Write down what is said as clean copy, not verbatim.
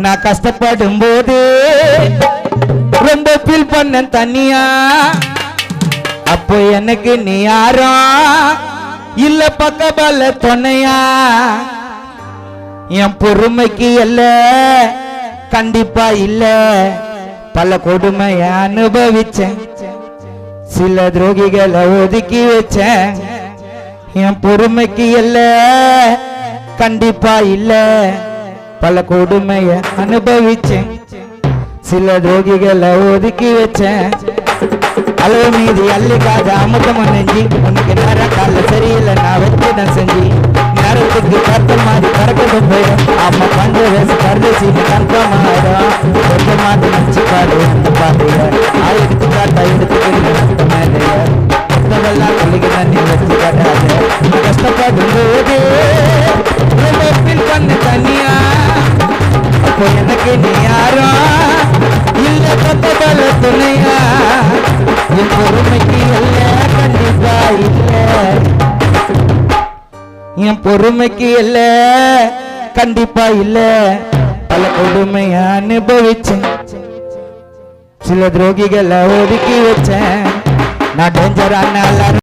நான் கஷ்டப்படும் போது ரொம்ப ஃபீல் பண்ண தனியா. அப்போ எனக்கு நீ யாரோ இல்ல பக்கபல துணையா. என் பொறுமைக்கு இல்ல கண்டிப்பா இல்ல, பல கொடுமைய அனுபவிச்சேன், சில துரோகிகளை ஒதுக்கி வச்சேன். என் பொறுமைக்கு இல்ல கண்டிப்பா இல்ல, பல கொடுமைய அனுபவிச்சேன், சில துரோகிகளை ஒதுக்கி வச்சேன். அளவு மீதி அள்ளிக்காத அமுதம் நெஞ்சி, உனக்கு நேரம் கால சரியில்லை நான் வச்சுதான் செஞ்சு, நேரத்துக்கு கருத்த மாதிரி கறக்கிறது போயிடும். அம்மா பஞ்ச வயசு கருதி கர்ப்பமாயிடும். கொஞ்ச மாதிரி நினைச்சு பாடு அந்த பாதைய எடுத்து காட்டா எடுத்துக்கிட்டு மேலைய மொத்தமெல்லாம் சொல்லிக்கிட்ட நீ வச்சு காட்டாது. கஷ்டப்படும் போது பண்ண தனியா. அப்போ எனக்கு நீ யாரோ இல்ல பக்கபல துணையா. என் பொறுமைக்கு இல்ல கண்டிப்பா இல்ல, என் பொறுமைக்கு இல்ல கண்டிப்பா இல்ல, பல கொடுமைய அனுபவிச்சேன், சில துரோகிகளை ஒதுக்கி வச்சேன். நான் டேஞ்சரான